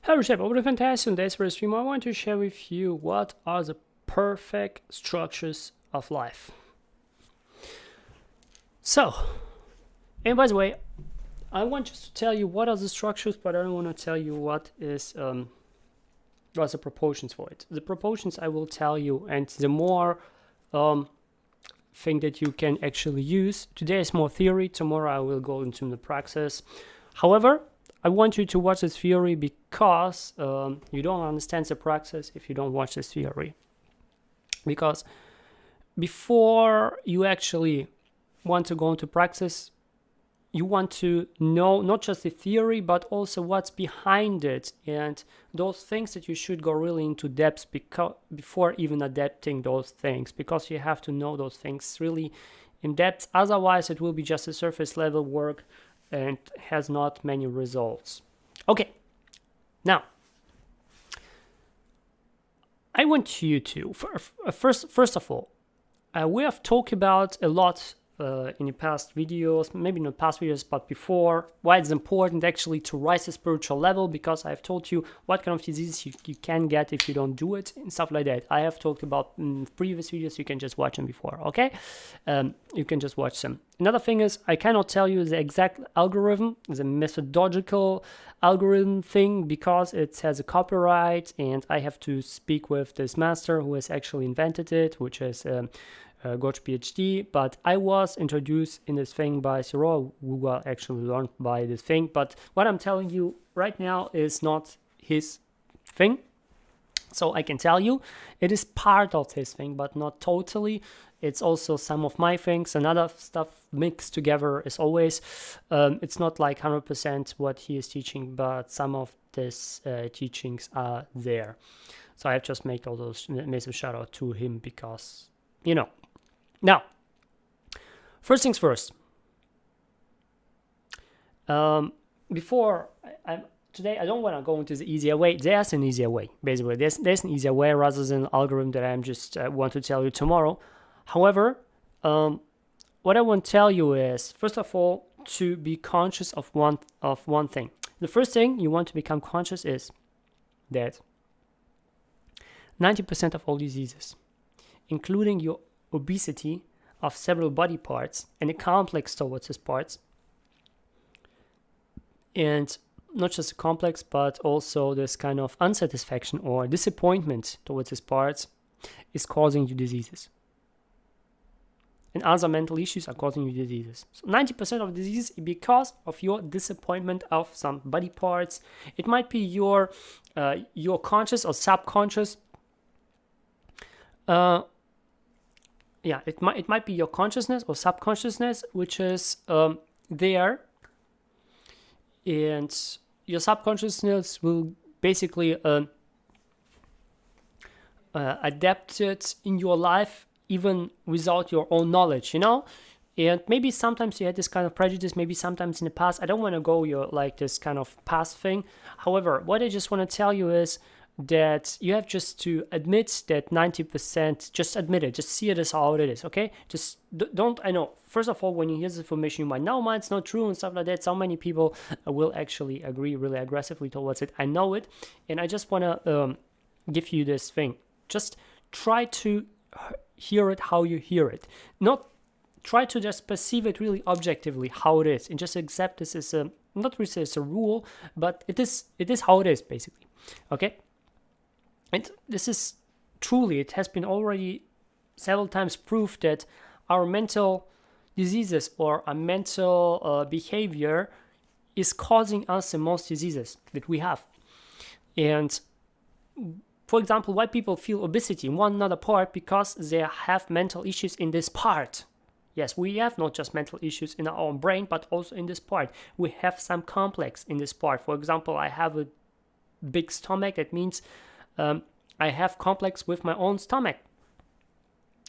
Hello, Reshaper. Over the fantastic days for the stream, I want to share with you what are the perfect structures of life. So, and by the way, I want just to tell you what are the structures, but I don't want to tell you what is what's the proportions for it. The proportions I will tell you, and the more thing that you can actually use. Today is more theory. Tomorrow I will go into the praxis. However, I want you to watch this theory because you don't understand the praxis if you don't watch this theory. Because before you actually want to go into praxis, you want to know not just the theory, but also what's behind it and those things that you should go really into depth before even adapting those things, because you have to know those things really in depth. Otherwise, it will be just a surface level work and has not many results. Okay, now I want you to first of all, we have talked about a lot in the past videos, maybe not past videos, but before, why it's important actually to rise the spiritual level, because I've told you what kind of diseases you can get if you don't do it and stuff like that. I have talked about in previous videos. You can just watch them before, okay? You can just watch them. Another thing is, I cannot tell you the exact algorithm, the methodological algorithm thing, because it has a copyright and I have to speak with this master who has actually invented it, which is Goch PhD, but I was introduced in this thing by Cyril, who actually learned by this thing. But what I'm telling you right now is not his thing. So I can tell you it is part of his thing, but not totally. It's also some of my things and other stuff mixed together as always. It's not like 100% what he is teaching, but some of these teachings are there. So I've just made all those massive shout out to him because, you know. Now, first things first. Before today, I don't want to go into the easier way. There's an easier way, basically. There's an easier way rather than an algorithm that I'm just want to tell you tomorrow. However, what I want to tell you is, first of all, to be conscious of one thing. The first thing you want to become conscious is that 90% of all diseases, including your obesity of several body parts and a complex towards these parts, and not just a complex but also this kind of unsatisfaction or disappointment towards these parts, is causing you diseases, and other mental issues are causing you diseases. So 90% of diseases is because of your disappointment of some body parts. It might be your conscious or subconscious it might be your consciousness or subconsciousness, which is there, and your subconsciousness will basically adapt it in your life even without your own knowledge, you know. And maybe sometimes you had this kind of prejudice, maybe sometimes in the past. I don't want to go like this kind of past thing. However, what I just want to tell you is that you have just to admit that 90%, just admit it, just see it as how it is, okay? Just don't, I know, first of all, when you hear this information, you might know mine's not true and stuff like that. So many people will actually agree really aggressively towards it. I know it, and I just want to give you this thing. Just try to hear it how you hear it. Not try to just perceive it really objectively how it is, and just accept this as a, not really as a rule, but it is how it is, basically, okay? And this is truly, it has been already several times proved that our mental diseases or our mental behavior is causing us the most diseases that we have. And for example, why people feel obesity in one another part, because they have mental issues in this part. Yes, we have not just mental issues in our own brain, but also in this part. We have some complex in this part. For example, I have a big stomach. That means I have complex with my own stomach.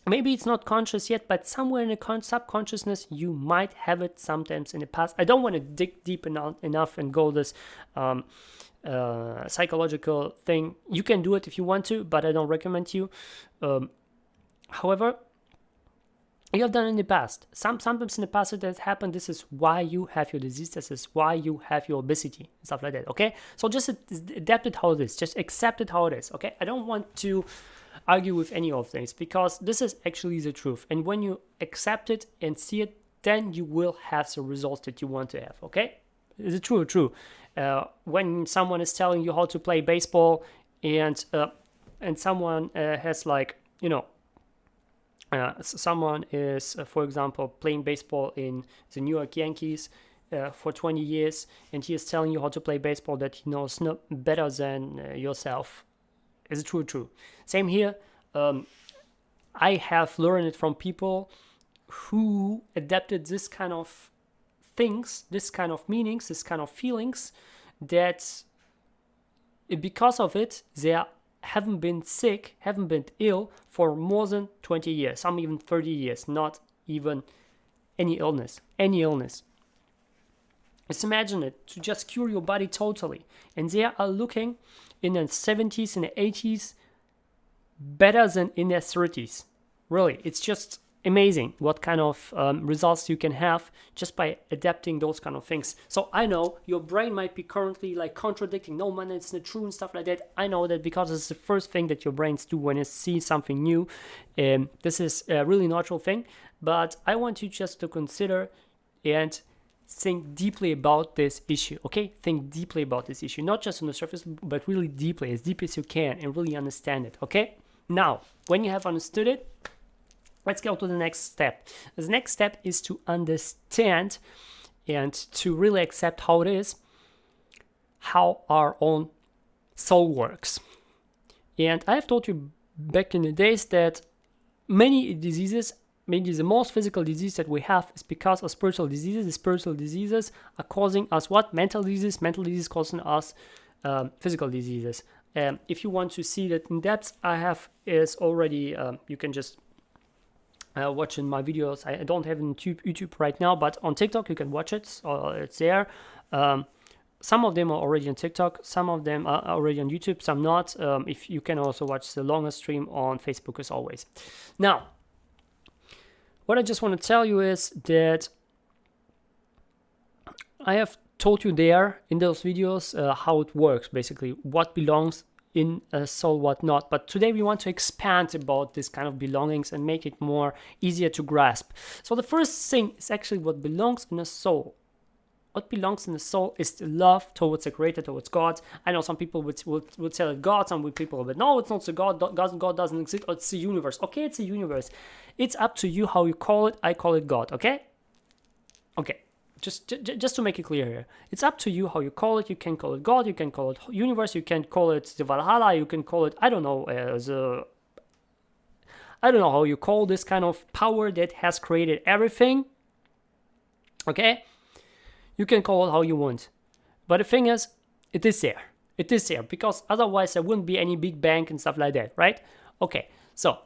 Maybe it's not conscious yet, but somewhere in the subconsciousness, you might have it sometimes in the past. I don't want to dig deep enough and go this psychological thing. You can do it if you want to, but I don't recommend you. However, you have done in the past. Sometimes in the past it has happened. This is why you have your disease. This is why you have your obesity, stuff like that. Okay, so just adapt it how it is. Just accept it how it is. Okay, I don't want to argue with any of things because this is actually the truth. And when you accept it and see it, then you will have the results that you want to have. Okay, is it true? True. When someone is telling you how to play baseball and someone has like, you know, someone is, for example, playing baseball in the New York Yankees for 20 years, and he is telling you how to play baseball that he knows no better than yourself. Is it true? True. Same here. I have learned it from people who adapted this kind of things, this kind of meanings, this kind of feelings, that because of it, they haven't been sick, haven't been ill for more than 20 years, some even 30 years, not even any illness. Just imagine it, to just cure your body totally. And they are looking in their 70s and 80s better than in their 30s. Really, it's just amazing what kind of results you can have just by adapting those kind of things. So I know your brain might be currently like contradicting, no man, it's not true and stuff like that. I know that because it's the first thing that your brains do when it sees something new. This is a really natural thing, but I want you just to consider and think deeply about this issue. Okay, think deeply about this issue, not just on the surface, but really deeply, as deep as you can, and really understand it. Okay, now when you have understood it, let's go to the next step. The next step is to understand and to really accept how it is, how our own soul works. And I have told you back in the days that many diseases, maybe the most physical disease that we have is because of spiritual diseases. The spiritual diseases are causing us what? Mental diseases. Mental diseases causing us physical diseases. If you want to see that in depth, I have is already, you can just watching my videos. I don't have it on YouTube right now, but on TikTok you can watch it. So it's there. Some of them are already on TikTok. Some of them are already on YouTube. Some not. If you can also watch the longer stream on Facebook as always. Now, what I just want to tell you is that I have told you there in those videos how it works, basically what belongs in a soul, what not. But today we want to expand about this kind of belongings and make it more easier to grasp. So the first thing is actually what belongs in a soul. What belongs in the soul is the love towards the Creator, towards God. I know some people would tell it God, some people would, no, it's not the God. God doesn't exist. It's the universe. Okay, it's a universe. It's up to you how you call it. I call it God. Okay. Just to make it clear here, it's up to you how you call it. You can call it God, you can call it universe, you can call it the Valhalla, you can call it, I don't know how you call this kind of power that has created everything. Okay, you can call it how you want, but the thing is, it is there because otherwise there wouldn't be any Big Bang and stuff like that, right? Okay, so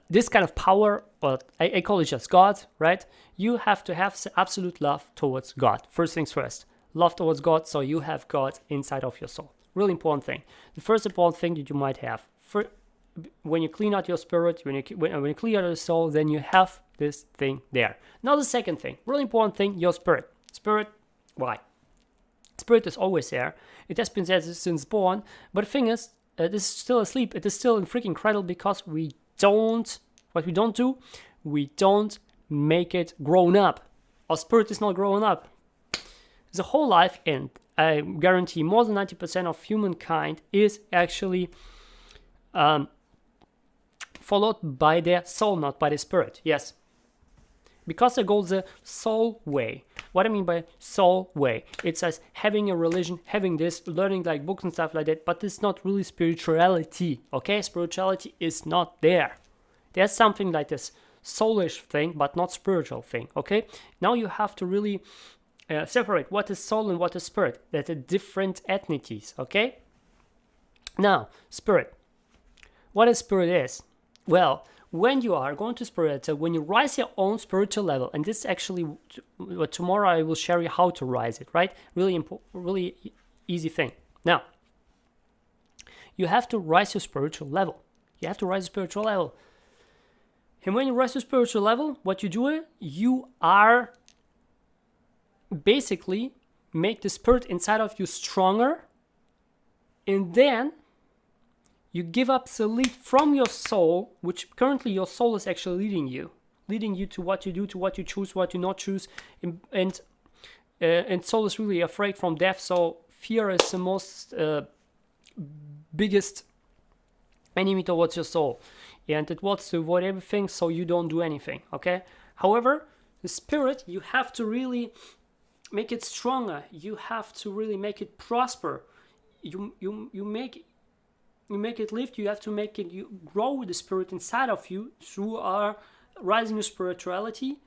this kind of power, well, I call it just God, right? You have to have absolute love towards God. First things first, love towards God, so you have God inside of your soul. Really important thing. The first important thing that you might have, when you clean out your spirit, when you clean out your soul, then you have this thing there. Now the second thing, really important thing, your spirit. Spirit, why? Spirit is always there. It has been there since born, but the thing is, this is still asleep. It is still in freaking cradle because we don't make it grown up. Our spirit is not growing up. The whole life, and I guarantee more than 90% of humankind is actually followed by their soul, not by the spirit. Yes. Because there goes the soul way. What I mean by soul way, it's as having a religion, having this, learning like books and stuff like that, but it's not really spirituality, okay? Spirituality is not there. There's something like this soulish thing, but not spiritual thing, okay? Now you have to really separate what is soul and what is spirit. That are different entities, okay? Now, spirit. What is spirit is? Well, when you are going to spiritual, when you rise your own spiritual level, and this actually, tomorrow I will share you how to rise it, right? Really easy thing. Now, you have to rise your spiritual level. You have to rise your spiritual level. And when you rise to spiritual level, what you do, you are basically make the spirit inside of you stronger, and then you give up the lead from your soul, which currently your soul is actually leading you to what you do, to what you choose, what you not choose, and soul is really afraid from death. So fear is the most biggest enemy towards your soul, and it wants to avoid everything so you don't do anything. Okay. However, the spirit, you have to really make it stronger. You have to really make it prosper. You make it lift. You have to make it grow with the spirit inside of you through our rising to spirituality,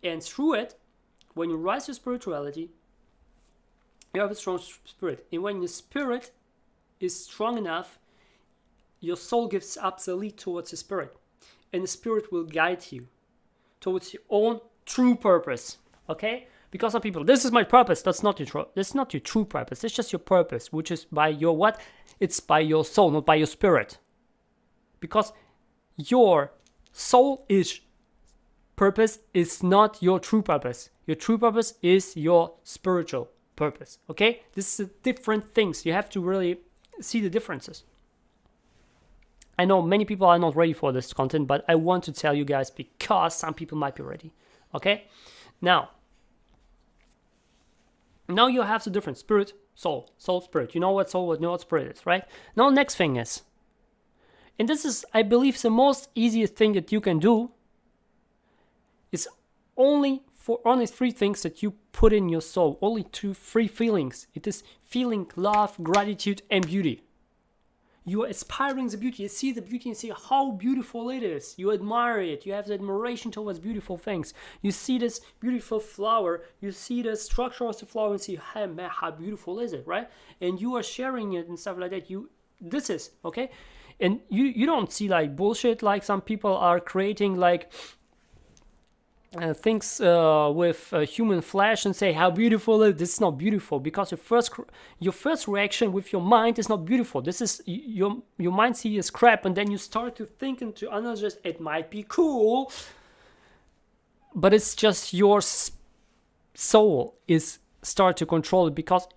and through it, when you rise to spirituality, you have a strong spirit. And when the spirit is strong enough, your soul gives up the lead towards the spirit, and the spirit will guide you towards your own true purpose. Okay? Because some people, this is my purpose. That's not your true purpose. It's just your purpose, which is by your what? It's by your soul, not by your spirit. Because your soul is purpose is not your true purpose. Your true purpose is your spiritual purpose. Okay? This is different things. You have to really see the differences. I know many people are not ready for this content, but I want to tell you guys because some people might be ready. Okay? Now you have the difference: spirit, soul, spirit. You know what soul, you know what spirit is, right? Now next thing is, and this is, I believe, the most easiest thing that you can do, is only three things that you put in your soul. Only three feelings. It is feeling love, gratitude, and beauty. You are aspiring the beauty. You see the beauty and see how beautiful it is. You admire it. You have the admiration towards beautiful things. You see this beautiful flower. You see the structure of the flower and see, hey, man, how beautiful is it, right? And you are sharing it and stuff like that. This is, okay? And you don't see like bullshit like some people are creating like things with human flesh and say how beautiful it is. This is not beautiful, because your first reaction with your mind is not beautiful. This is your mind sees as crap, and then you start to think into analyze. It might be cool, but it's just your soul is start to control it, because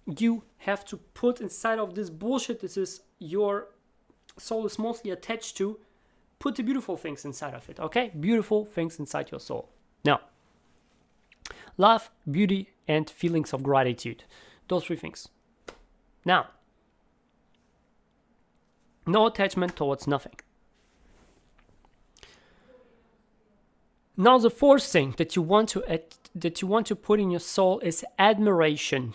you have to put inside of this bullshit. This is your soul is mostly attached to. Put the beautiful things inside of it, okay? Beautiful things inside your soul. Now, love, beauty, and feelings of gratitude. Those three things. Now, no attachment towards nothing. Now, the fourth thing that you want to put in your soul is admiration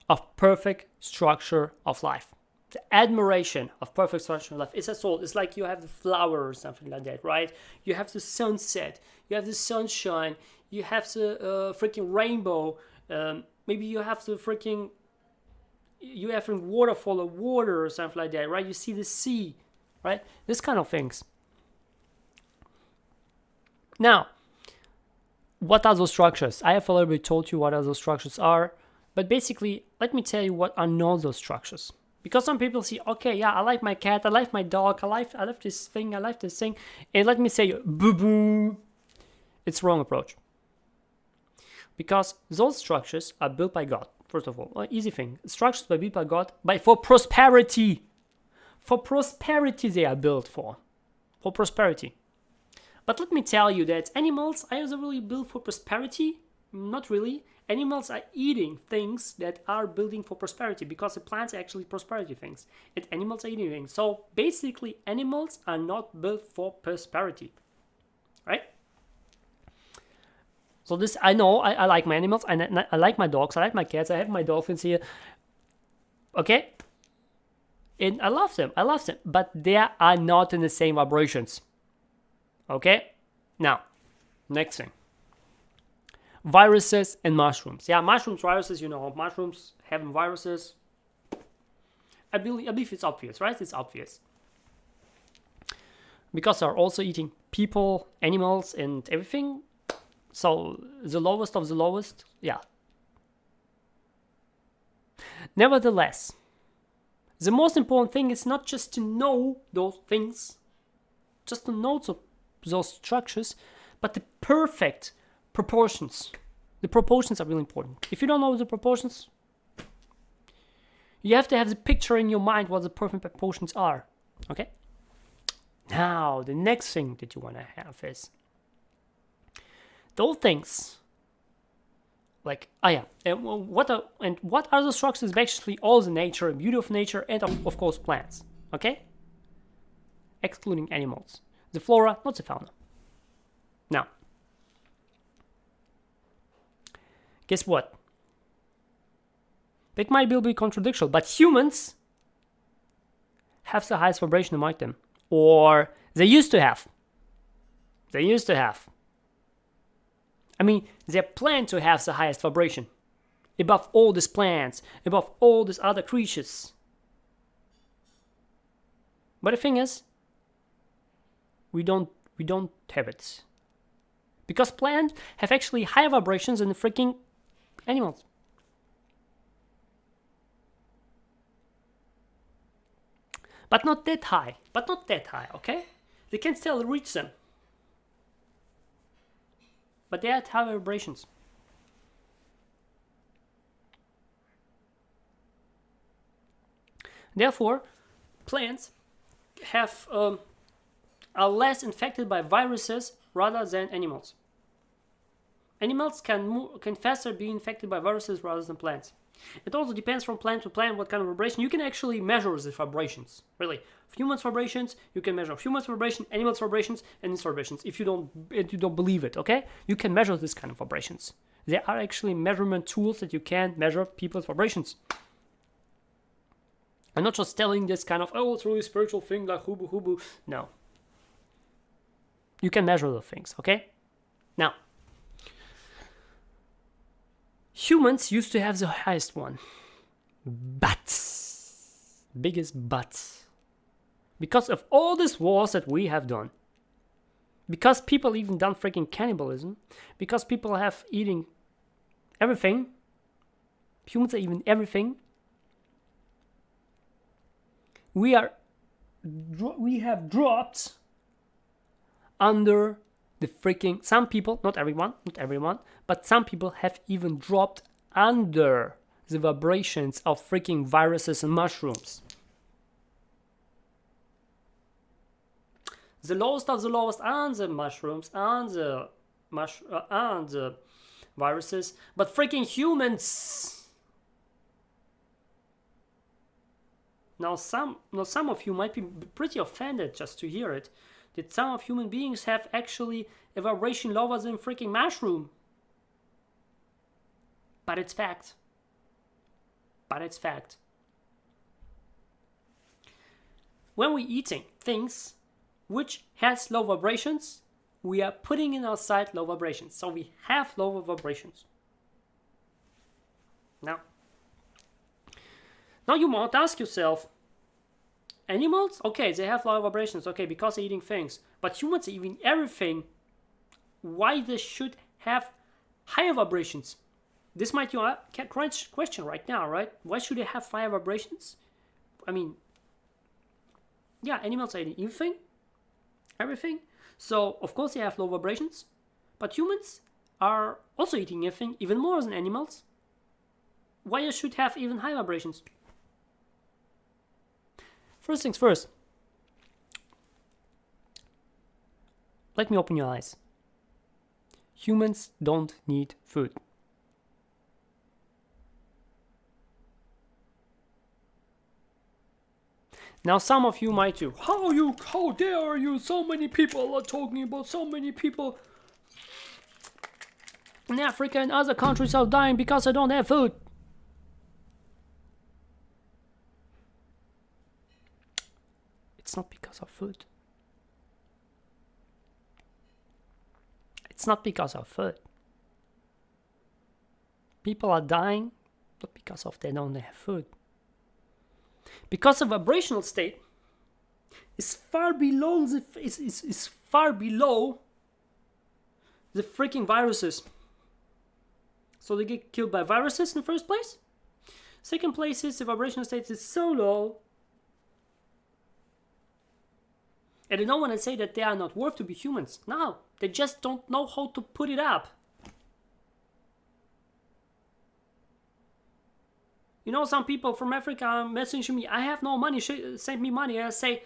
of perfect structure of life. The admiration of perfect structure of life. It's a soul. It's like you have the flower or something like that, right? You have the sunset. You have the sunshine. You have the freaking rainbow. Maybe you have the freaking... You have a waterfall of water or something like that, right? You see the sea, right? This kind of things. Now, what are those structures? I have already told you what those structures are. But basically, let me tell you what are not those structures. Because some people see, okay, yeah, I like my cat, I like my dog, I like this thing, I like this thing. And let me say, boo-boo. It's wrong approach. Because those structures are built by God, first of all. Easy thing. Structures are built by God for prosperity. For prosperity they are built for. For prosperity. But let me tell you that animals are really built for prosperity. Not really. Animals are eating things that are building for prosperity, because the plants are actually prosperity things. And animals are eating things. So basically, animals are not built for prosperity. Right? So this, I know, I like my animals, I like my dogs, I like my cats, I have my dolphins here. Okay? And I love them, but they are not in the same vibrations. Okay? Now, next thing. Viruses and mushrooms. Yeah, mushrooms, viruses, mushrooms having viruses. I believe it's obvious, right? It's obvious. Because they're also eating people, animals, and everything. So, the lowest of the lowest, yeah. Nevertheless, the most important thing is not just to know those things, just the notes of those structures, but the perfect proportions. The proportions are really important. If you don't know the proportions, you have to have the picture in your mind what the perfect proportions are. Okay? Now, the next thing that you want to have is those things like, and what are the structures? Basically, all the nature, beauty of nature, and of course plants. Okay? Excluding animals. The flora, not the fauna. Now, guess what? That might be a bit contradictory, but humans have the highest vibration among them. Or they used to have. They used to have. I mean, they plan to have the highest vibration. Above all these plants, above all these other creatures. But the thing is, we don't have it. Because plants have actually higher vibrations than the freaking animals. But not that high. Okay? They can still reach them. But they have high vibrations. Therefore, plants are less infected by viruses rather than animals. Animals can faster be infected by viruses rather than plants. It also depends from plant to plant what kind of vibration. You can actually measure the vibrations. Really, humans' vibrations, you can measure humans' vibration, animals' vibrations, and its vibrations. If you don't believe it, okay, you can measure this kind of vibrations. There are actually measurement tools that you can measure people's vibrations. I'm not just telling this kind of, oh, it's really spiritual thing like hubu hubu. No. You can measure the things, okay? Now, humans used to have the highest one. But, biggest but. Because of all these wars that we have done. Because people even done freaking cannibalism. Because people have eating everything. Humans are eating everything. We have dropped under the freaking, some people, not everyone, but some people have even dropped under the vibrations of freaking viruses and mushrooms. The lowest of the lowest are the mushrooms and the viruses, but freaking humans. Now some of you might be pretty offended just to hear it, that some of human beings have actually a vibration lower than freaking mushroom. But it's fact. When we're eating things which has low vibrations, we are putting in outside low vibrations. So we have lower vibrations. Now you might ask yourself, animals? Okay, they have low vibrations, okay, because they're eating things. But humans are eating everything. Why they should have higher vibrations? This might be a question right now, right? Why should they have higher vibrations? I mean, yeah, animals are eating everything. So, of course, they have low vibrations. But humans are also eating everything, even more than animals. Why they should have even higher vibrations? First things first. Let me open your eyes. Humans don't need food. Now some of you might do, how dare you, so many people are talking about, so many people in Africa and other countries are dying because they don't have food. It's not because of food. It's not because of food. People are dying not because of they don't have food. Because the vibrational state is far below the freaking viruses. So they get killed by viruses in the first place. Second place is the vibrational state is so low. And I don't want to say that they are not worth to be humans. No, they just don't know how to put it up. You know, some people from Africa are messaging me, I have no money, send me money. I say,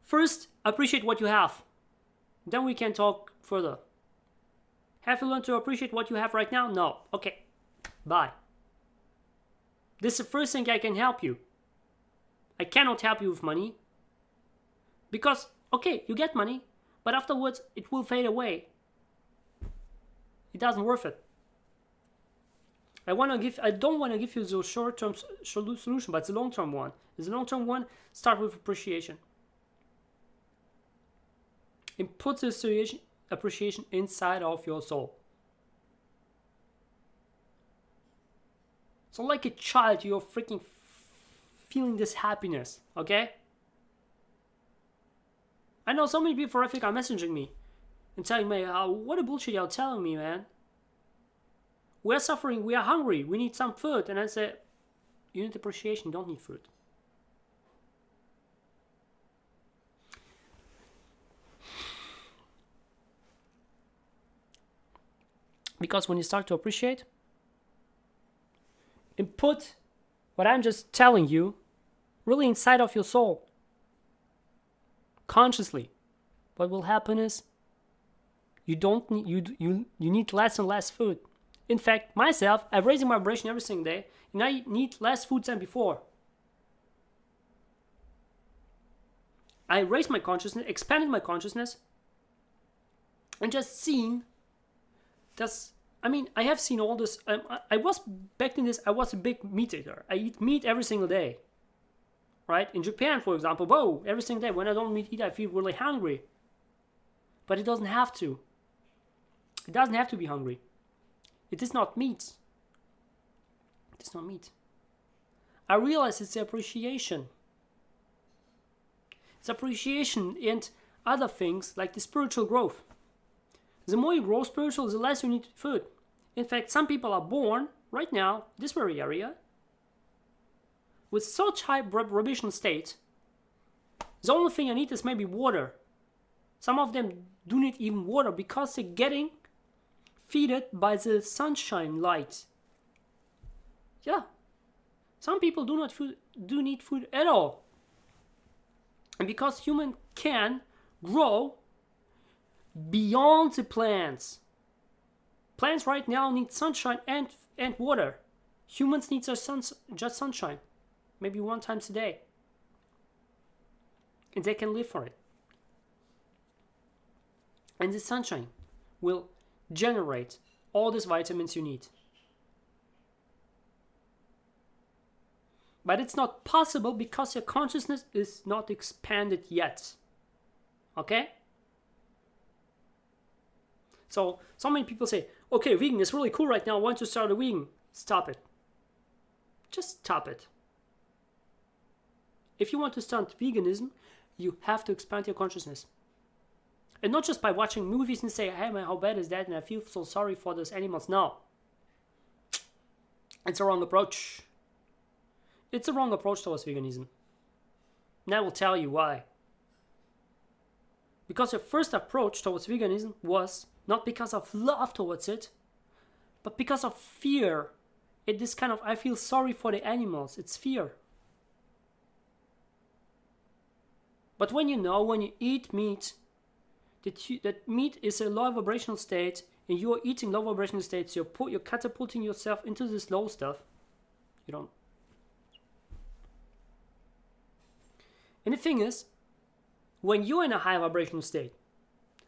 first, appreciate what you have. Then we can talk further. Have you learned to appreciate what you have right now? No. Okay, bye. This is the first thing I can help you. I cannot help you with money. Because, okay, you get money, but afterwards it will fade away. It doesn't worth it. I don't want to give you the short-term solution, but it's a long-term one. It's a long-term one. Start with appreciation. And put this appreciation inside of your soul. So like a child, you're freaking feeling this happiness, okay? I know so many people from Africa are messaging me and telling me, what a bullshit you're telling me, man. We're suffering, we are hungry, we need some food. And I say, you need appreciation, you don't need food. Because when you start to appreciate and put what I'm just telling you really inside of your soul, consciously, what will happen is you need less and less food. In fact, myself, I'm raising my vibration every single day, and I need less food than before. I raised my consciousness, expanded my consciousness, and just seen this. I mean, I have seen all this. I was back in this. I was a big meat eater. I eat meat every single day. Right? In Japan, for example, whoa, every single day when I don't eat, I feel really hungry. But it doesn't have to. It doesn't have to be hungry. It is not meat. It is not meat. I realize it's appreciation. It's appreciation and other things like the spiritual growth. The more you grow spiritual, the less you need food. In fact, some people are born right now, this very area, with such high vibrational state. The only thing I need is maybe water. Some of them do need even water because they're getting fed by the sunshine light. Yeah. Some people do need food at all. And because human can grow beyond the plants. Plants right now need sunshine and water. Humans need just sunshine. Maybe 1 time a day. And they can live for it. And the sunshine will generate all these vitamins you need. But it's not possible because your consciousness is not expanded yet. Okay? So many people say, okay, vegan is really cool right now. I want to start a vegan. Stop it. Just stop it. If you want to start veganism, you have to expand your consciousness. And not just by watching movies and say, hey man, how bad is that? And I feel so sorry for those animals. No. It's a wrong approach. It's a wrong approach towards veganism. And I will tell you why. Because your first approach towards veganism was not because of love towards it, but because of fear. It is kind of, I feel sorry for the animals. It's fear. But when you eat meat, that meat is a low vibrational state, and you are eating low vibrational states, you're catapulting yourself into this low stuff. You don't. And the thing is, when you're in a high vibrational state,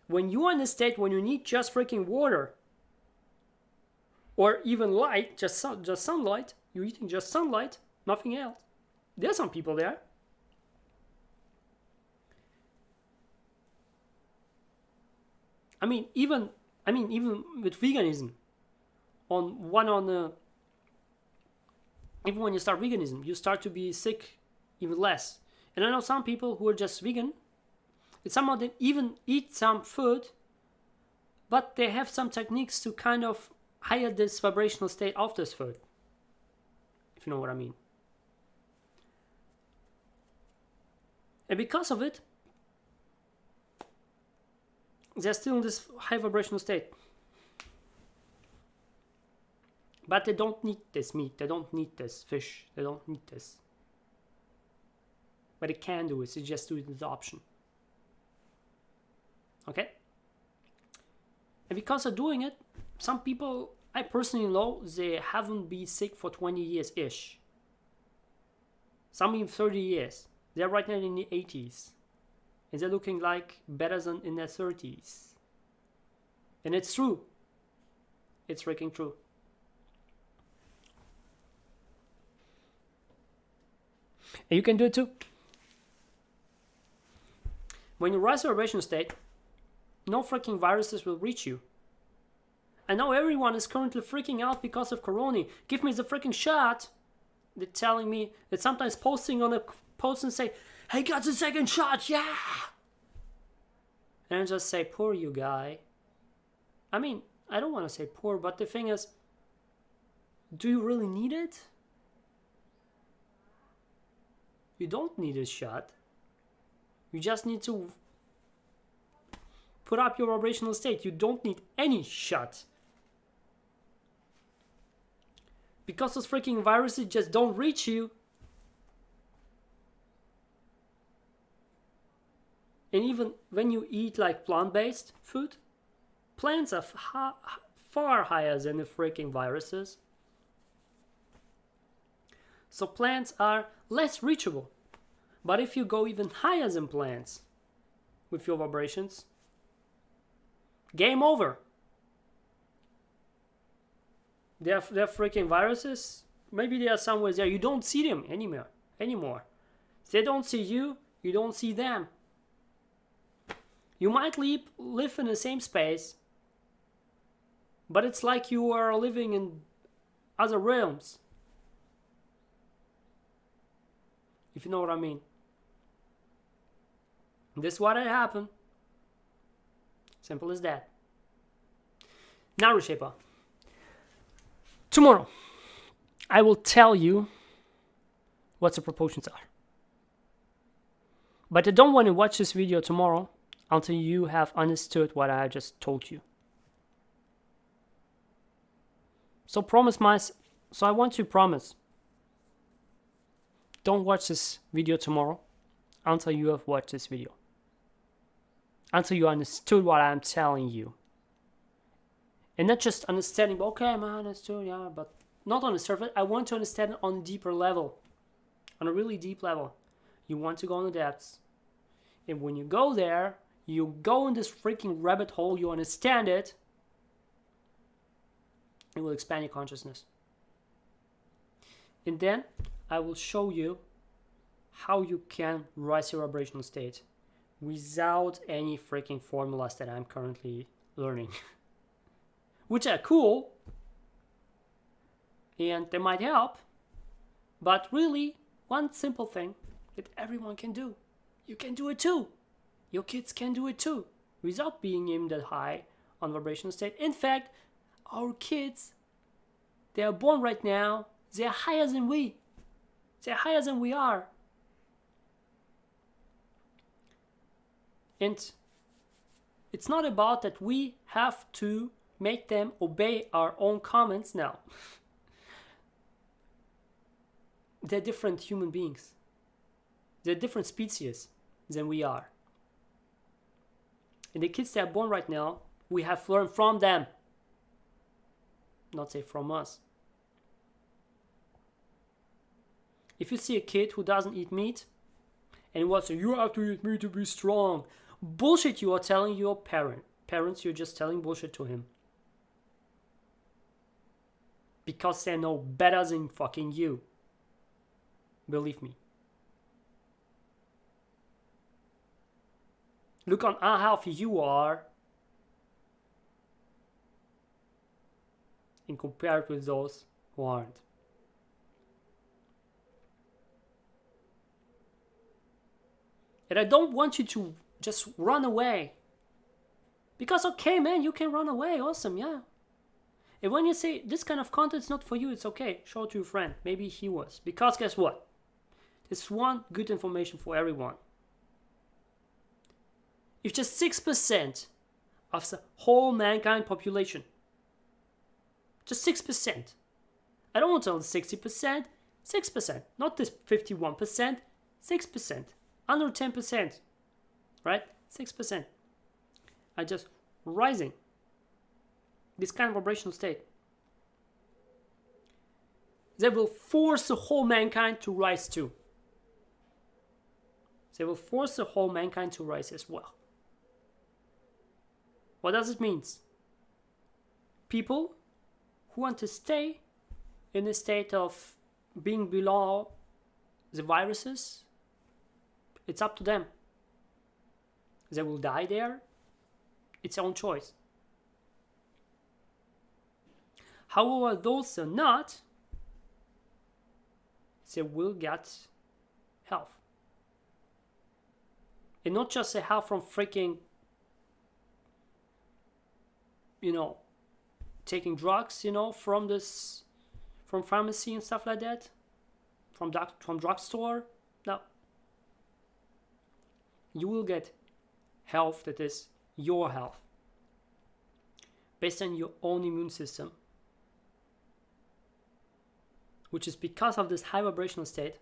when you're in a state when you need just freaking water, or even light, just sunlight, you're eating just sunlight, nothing else. There are some people there. Even with veganism, even when you start veganism, you start to be sick even less. And I know some people who are just vegan, and some of them even eat some food, but they have some techniques to kind of higher this vibrational state of this food, if you know what I mean. And because of it, they're still in this high vibrational state. But they don't need this meat, they don't need this fish, they don't need this. But they can do it, they just do it as an option. Okay? And because of doing it, some people I personally know, they haven't been sick for 20 years-ish. Some even 30 years. They're right now in the 80s. And they're looking like better than in their 30s. And it's true. It's freaking true. And you can do it too. When you rise your vibration state, no freaking viruses will reach you. And now everyone is currently freaking out because of Corona. Give me the freaking shot. They're telling me, that sometimes posting on a post and say, hey, got the second shot, yeah! And I just say, poor you guy. I mean, I don't want to say poor, but the thing is, do you really need it? You don't need a shot. You just need to put up your vibrational state. You don't need any shot. Because those freaking viruses just don't reach you. And even when you eat like plant-based food, plants are far higher than the freaking viruses. So plants are less reachable. But if you go even higher than plants with your vibrations, game over. They're freaking viruses. Maybe there are somewhere there. You don't see them anymore. They don't see you. You don't see them. You might live in the same space, but it's like you are living in other realms. If you know what I mean. This is what happened. Simple as that. Now, Reshaper. Tomorrow, I will tell you what the proportions are. But I don't want to watch this video tomorrow until you have understood what I just told you. So I want to promise. Don't watch this video tomorrow until you have watched this video. Until you understood what I'm telling you. And not just understanding, okay, I understood, yeah, but not on the surface. I want to understand it on a deeper level. On a really deep level. You want to go in the depths. And when you go there, you go in this freaking rabbit hole, you understand it. It will expand your consciousness. And then I will show you how you can rise your vibrational state without any freaking formulas that I'm currently learning. Which are cool. And they might help. But really, one simple thing that everyone can do. You can do it too. Your kids can do it too. Without being in that high on vibrational state. In fact, our kids, they are born right now. They are higher than we. They're higher than we are. And it's not about that we have to make them obey our own comments now. They're different human beings. They're different species than we are. And the kids that are born right now, we have learned from them. Not say from us. If you see a kid who doesn't eat meat, and he wants to say, you have to eat meat to be strong. Bullshit you are telling your parent. Parents, you're just telling bullshit to him. Because they know better than fucking you. Believe me. Look on how healthy you are. And compare it with those who aren't. And I don't want you to just run away. Because okay, man, you can run away. Awesome, yeah. And when you say this kind of content's not for you, it's okay. Show it to your friend. Maybe he was. Because guess what? There's one good information for everyone. If just 6% of the whole mankind population. Just 6%. I don't want to tell 60%, 6%. Not this 51%, 6%. Under 10%, right? 6% are just rising. This kind of vibrational state. They will force the whole mankind to rise too. They will force the whole mankind to rise as well. What does it mean? People who want to stay in a state of being below the viruses, it's up to them. They will die there. It's their own choice. However, those who are not, they will get health. And not just a health from freaking, taking drugs, from pharmacy and stuff like that, from drugstore. No. You will get health that is your health, based on your own immune system, which is because of this high vibrational state,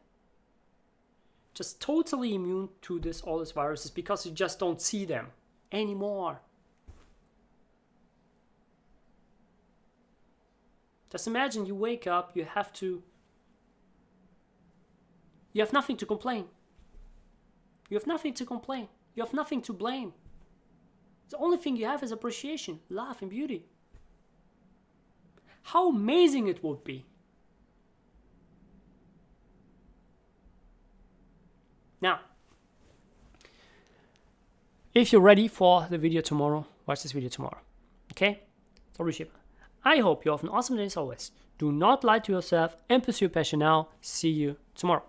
just totally immune to all these viruses, because you just don't see them anymore. Just imagine you wake up, you have nothing to complain. You have nothing to complain. You have nothing to blame. The only thing you have is appreciation, love, and beauty. How amazing it would be. Now, if you're ready for the video tomorrow, watch this video tomorrow. Okay? So, Reshaper, I hope you have an awesome day as always. Do not lie to yourself and pursue your passion now. See you tomorrow.